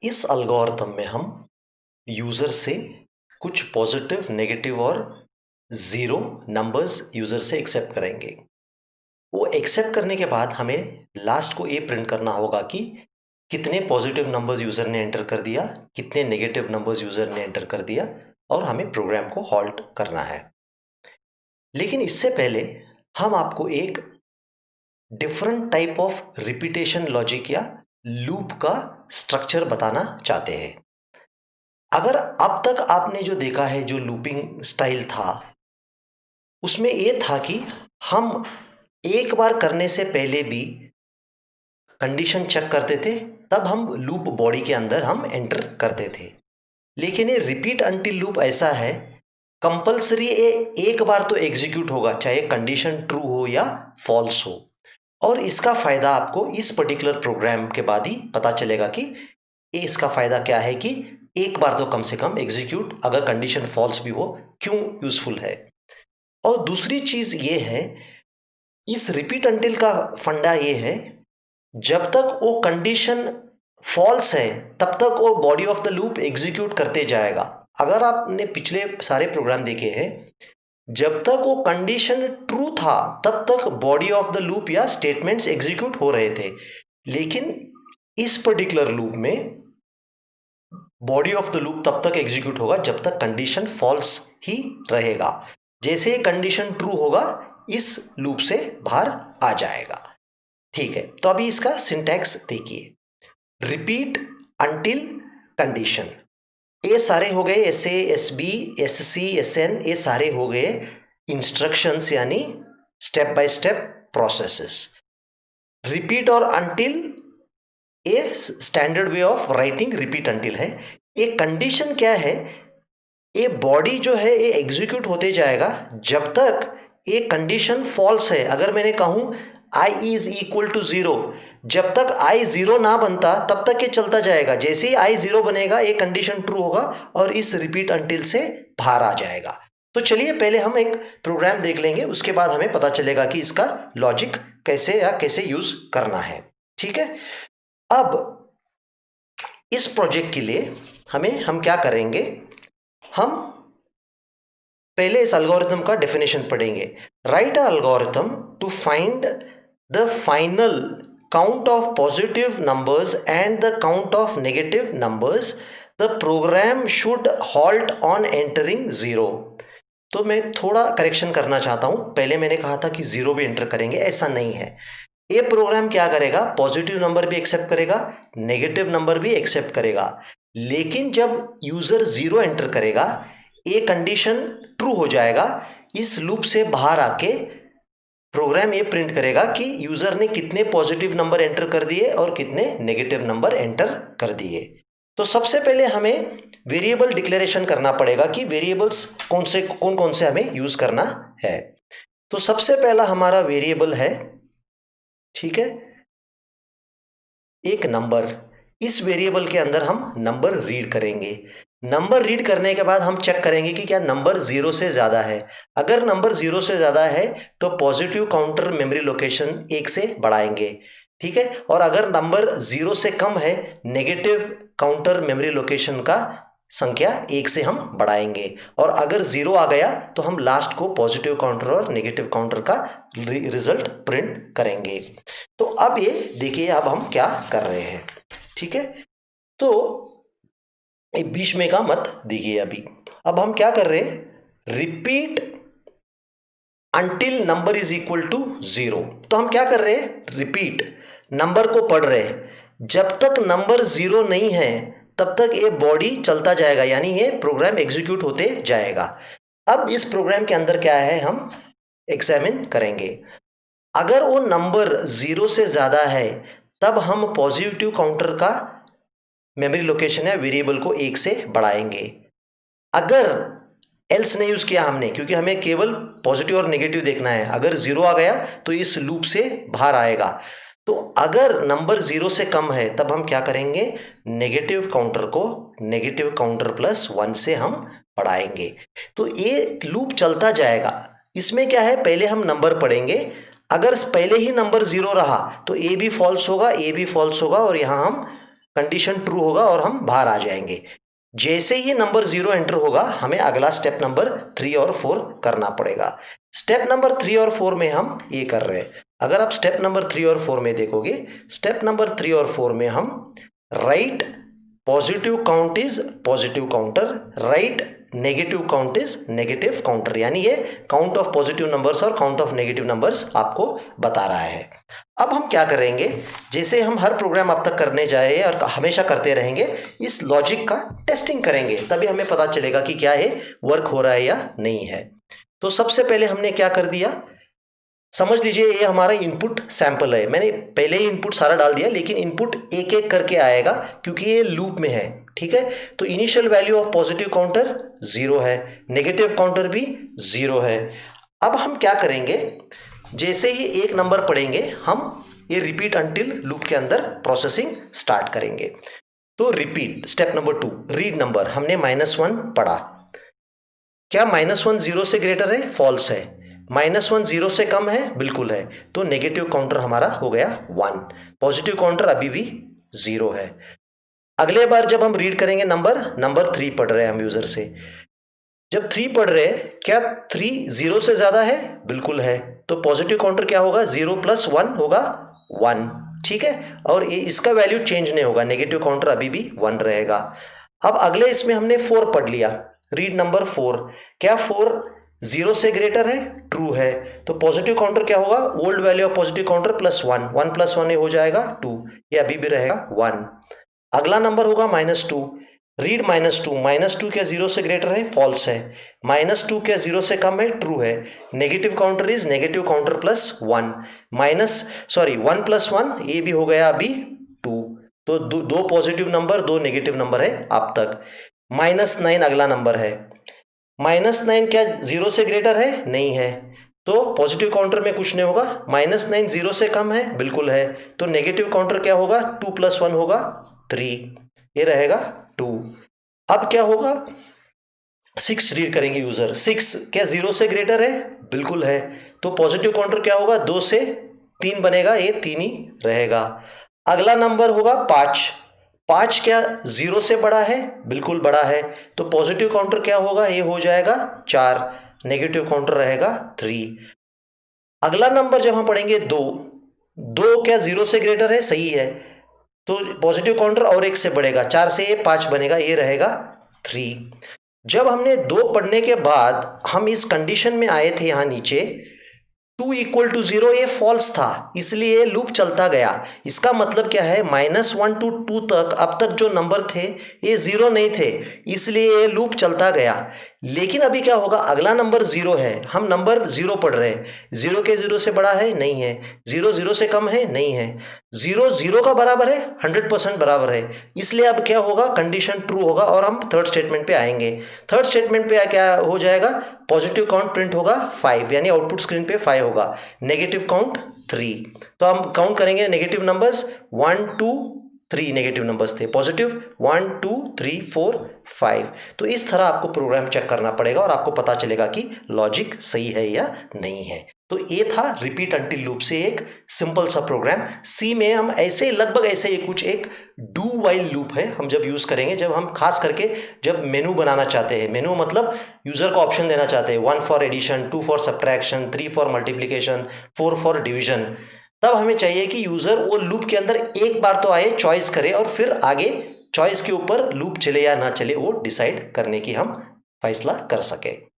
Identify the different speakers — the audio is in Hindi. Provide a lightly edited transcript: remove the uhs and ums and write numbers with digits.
Speaker 1: इस एल्गोरिथम में हम यूजर से कुछ पॉजिटिव, नेगेटिव और जीरो नंबर्स यूजर से एक्सेप्ट करेंगे। वो एक्सेप्ट करने के बाद हमें लास्ट को ये प्रिंट करना होगा कि कितने पॉजिटिव नंबर्स यूजर ने एंटर कर दिया, कितने नेगेटिव नंबर्स यूजर ने एंटर कर दिया, और हमें प्रोग्राम को हॉल्ट करना है। लेकिन इससे पहले हम आपको एक different type of repetition logic या लूप का स्ट्रक्चर बताना चाहते हैं। अगर अब तक आपने जो देखा है, जो लूपिंग स्टाइल था, उसमें ये था कि हम एक बार करने से पहले भी कंडीशन चेक करते थे, तब हम लूप बॉडी के अंदर हम एंटर करते थे। लेकिन ये रिपीट अंटिल लूप ऐसा है, कंपल्सरी ये एक बार तो एग्जीक्यूट होगा, चाहे कंडीशन ट्रू हो या फॉल्स हो। और इसका फ़ायदा आपको इस पर्टिकुलर प्रोग्राम के बाद ही पता चलेगा कि ये इसका फ़ायदा क्या है कि एक बार तो कम से कम एग्जीक्यूट, अगर कंडीशन फॉल्स भी हो, क्यों यूज़फुल है। और दूसरी चीज़ ये है, इस रिपीट अंटिल का फंडा ये है, जब तक वो कंडीशन फॉल्स है तब तक वो body of the loop execute करते जाएगा। अगर आपने पिछले सारे प्रोग्राम देखे हैं, जब तक वो कंडीशन ट्रू था तब तक बॉडी ऑफ द लूप या स्टेटमेंट्स एग्जीक्यूट हो रहे थे। लेकिन इस पर्टिकुलर लूप में बॉडी ऑफ द लूप तब तक एग्जीक्यूट होगा जब तक कंडीशन फॉल्स ही रहेगा। जैसे ही कंडीशन ट्रू होगा, इस लूप से बाहर आ जाएगा। ठीक है, तो अभी इसका सिंटैक्स देखिए। रिपीट अंटिल कंडीशन, ये सारे हो गए, S A, S B, S C, S N, ये सारे हो गए इंस्ट्रक्शंस, यानी step by step processes. Repeat और अंटिल ये standard way of writing repeat until है। ये कंडीशन क्या है, ये बॉडी जो है ये एग्जीक्यूट होते जाएगा जब तक ये कंडीशन फॉल्स है। अगर मैंने कहूँ i इज इक्वल टू 0, जब तक i 0 ना बनता तब तक ये चलता जाएगा। जैसे ही i 0 बनेगा, ये कंडीशन ट्रू होगा और इस रिपीट अंटिल से बाहर आ जाएगा। तो चलिए पहले हम एक प्रोग्राम देख लेंगे, उसके बाद हमें पता चलेगा कि इसका लॉजिक कैसे या कैसे यूज करना है। ठीक है, अब इस प्रोजेक्ट के लिए हम क्या करेंगे, हम पहले इस एल्गोरिथम का डेफिनेशन पढ़ेंगे। Write a algorithm to find the final count of positive numbers and the count of negative numbers, the program should halt on entering 0। तो मैं थोड़ा करेक्शन करना चाहता हूं, पहले मैंने कहा था कि 0 भी एंटर करेंगे, ऐसा नहीं है। ये प्रोग्राम क्या करेगा, पॉजिटिव नंबर भी एक्सेप्ट करेगा, नेगेटिव नंबर भी एक्सेप्ट करेगा। लेकिन जब यूजर 0 एंटर करेगा, ये कंडीशन ट्रू हो जाएगा। इस लूप से बाहर आके प्रोग्राम ये प्रिंट करेगा कि यूजर ने कितने पॉजिटिव नंबर एंटर कर दिए और कितने नेगेटिव नंबर एंटर कर दिए। तो सबसे पहले हमें वेरिएबल डिक्लेरेशन करना पड़ेगा कि वेरिएबल्स कौन कौन से हमें यूज करना है। तो सबसे पहला हमारा वेरिएबल है, ठीक है, एक नंबर। इस वेरिएबल के अंदर हम नंबर रीड करेंगे। नंबर रीड करने के बाद हम चेक करेंगे कि क्या नंबर 0 से ज़्यादा है। अगर नंबर 0 से ज़्यादा है तो पॉजिटिव काउंटर मेमोरी लोकेशन 1 से बढ़ाएंगे। ठीक है, और अगर नंबर 0 से कम है, नेगेटिव काउंटर मेमोरी लोकेशन का संख्या 1 से हम बढ़ाएंगे। और अगर 0 आ गया तो हम लास्ट को पॉजिटिव काउंटर और नेगेटिव काउंटर का रिजल्ट प्रिंट करेंगे। तो अब ये देखिए, अब हम क्या कर रहे हैं। ठीक है, तो बीच में का मत दीजिए अभी। अब हम क्या कर रहे हैं, repeat until number is equal to 0। तो हम क्या कर रहे हैं, रिपीट नंबर को पढ़ रहे हैं। जब तक नंबर 0 नहीं है तब तक ये बॉडी चलता जाएगा, यानी ये प्रोग्राम एग्जीक्यूट होते जाएगा। अब इस प्रोग्राम के अंदर क्या है, हम एग्जामिन करेंगे। अगर वो नंबर 0 से ज़्यादा है तब हम पॉजिटिव काउंटर का मेमोरी लोकेशन है वेरिएबल को 1 से बढ़ाएंगे। अगर एल्स नहीं यूज़ किया हमने, क्योंकि हमें केवल पॉजिटिव और नेगेटिव देखना है, अगर 0 आ गया तो इस लूप से बाहर आएगा। तो अगर नंबर 0 से कम है तब हम क्या करेंगे, नेगेटिव काउंटर को नेगेटिव काउंटर प्लस 1 से हम बढ़ाएंगे। तो ये लूप चलता जाएगा। इसमें क्या है, पहले हम नंबर पढ़ेंगे। अगर पहले ही नंबर 0 रहा तो ए भी फॉल्स होगा, ए भी फॉल्स होगा, और यहाँ हम कंडीशन ट्रू होगा और हम बाहर आ जाएंगे। जैसे ही नंबर 0 एंटर होगा हमें अगला स्टेप नंबर 3 और 4 करना पड़ेगा। स्टेप नंबर 3 और 4 में हम ये कर रहे हैं। अगर आप स्टेप नंबर 3 और 4 में देखोगे, स्टेप नंबर 3 और 4 में हम right positive count is positive counter, right negative count is negative counter, यानी ये काउंट ऑफ पॉजिटिव नंबर्स और काउंट ऑफ नेगेटिव नंबर्स आपको बता रहा है। अब हम क्या करेंगे, जैसे हम हर प्रोग्राम अब तक करने जाए और हमेशा करते रहेंगे, इस लॉजिक का टेस्टिंग करेंगे, तभी हमें पता चलेगा कि क्या है वर्क हो रहा है या नहीं है। तो सबसे पहले हमने क्या कर दिया, समझ लीजिए ये हमारा इनपुट सैंपल है। मैंने पहले ही इनपुट सारा डाल दिया, लेकिन इनपुट एक एक करके आएगा क्योंकि ये लूप में है, ठीक है। तो initial value of positive counter 0 है, नेगेटिव काउंटर भी 0 है। अब हम क्या करेंगे, जैसे ही एक नंबर पढ़ेंगे हम ये रिपीट अंटिल लूप के अंदर प्रोसेसिंग स्टार्ट करेंगे। तो repeat step number 2, read number. हमने -1 पढ़ा, क्या -1 0 से ग्रेटर है? फॉल्स है। -1 0 से कम है? बिल्कुल है। तो नेगेटिव काउंटर हमारा हो गया 1, पॉजिटिव काउंटर अभी भी 0 है। अगले बार जब हम रीड करेंगे नंबर 3 पढ़ रहे हैं हम यूजर से, जब 3 पढ़ रहे हैं, क्या 3 0 से ज्यादा है? बिल्कुल है। तो पॉजिटिव काउंटर क्या होगा? 0 + 1 होगा 1, ठीक है। और ये इसका वैल्यू चेंज नहीं होगा, नेगेटिव काउंटर अभी भी 1 रहेगा। अब अगले इसमें हमने 4 पढ़ लिया, रीड नंबर 4, क्या 4 0 से ग्रेटर है? ट्रू है। तो पॉजिटिव काउंटर क्या होगा? Old value of positive counter +1, 1 + 1 हो जाएगा 2, ये अभी भी रहेगा 1। अगला नंबर होगा -2, रीड -2 क्या 0 से ग्रेटर है? फॉल्स है। -2 क्या 0 से कम है? ट्रू है। Negative counter is negative counter +1, 1 + 1 ये भी हो गया अभी 2। तो दो पॉजिटिव नंबर, 2 नेगेटिव नंबर है अब तक। -9 अगला नंबर है, -9 क्या 0 से ग्रेटर है? नहीं है। तो पॉजिटिव काउंटर में कुछ नहीं होगा। -9 0 से कम है? बिल्कुल है। तो नेगेटिव काउंटर क्या होगा? 2 + 1 होगा 3, ये रहेगा 2। अब क्या होगा, 6 रीड करेंगे यूजर, 6 क्या 0 से ग्रेटर है? बिल्कुल है। तो पॉजिटिव काउंटर क्या होगा? 2 से 3 बनेगा, ये 3 ही रहेगा। अगला नंबर होगा 5 क्या 0 से बड़ा है? बिल्कुल बड़ा है। तो पॉजिटिव काउंटर क्या होगा? ये हो जाएगा 4, नेगेटिव काउंटर रहेगा 3। अगला नंबर जब हम पढ़ेंगे 2 क्या 0 से ग्रेटर है? सही है। तो पॉजिटिव काउंटर और 1 से बढ़ेगा, 4 से ये 5 बनेगा, ये रहेगा 3। जब हमने 2 पढ़ने के बाद हम इस कंडीशन में आए थे, यहां नीचे 2 = 0, ये फॉल्स था, इसलिए लूप चलता गया। इसका मतलब क्या है, -1 से 2 तक अब तक जो नंबर थे ये 0 नहीं थे, इसलिए ये लूप चलता गया। लेकिन अभी क्या होगा, अगला नंबर 0 है, हम नंबर 0 पढ़ रहे हैं। 0 के 0 से बड़ा है? नहीं है। 0 0 से कम है? नहीं है। 0 0 का बराबर है? 100% बराबर है। इसलिए अब क्या होगा, कंडीशन ट्रू होगा और हम थर्ड स्टेटमेंट पे आएंगे। थर्ड स्टेटमेंट पे क्या हो जाएगा, पॉजिटिव काउंट प्रिंट होगा 5, यानी आउटपुट स्क्रीन पे 5 होगा, नेगेटिव काउंट 3। तो हम काउंट करेंगे नेगेटिव नंबर्स, 1 2 3 नेगेटिव नंबर्स थे, पॉजिटिव 1 2 3 4 5। तो इस तरह आपको प्रोग्राम चेक करना पड़ेगा और आपको पता चलेगा कि लॉजिक सही है या नहीं है। तो ये था रिपीट अंटिल लूप से एक सिंपल सा प्रोग्राम। सी में हम ऐसे लगभग ऐसे ही कुछ एक डू वाइल लूप है, हम जब यूज करेंगे, जब हम खास करके जब मेनू बनाना चाहते हैं, मेनू मतलब यूजर को ऑप्शन देना चाहते हैं, 1 for addition, 2 for subtraction, 3 for multiplication, 4 for division, तब हमें चाहिए कि यूजर वो लूप के अंदर एक बार तो आए, चॉइस करे और फिर आगे चॉइस के ऊपर लूप चले या ना चले वो डिसाइड करने की हम फैसला कर सके।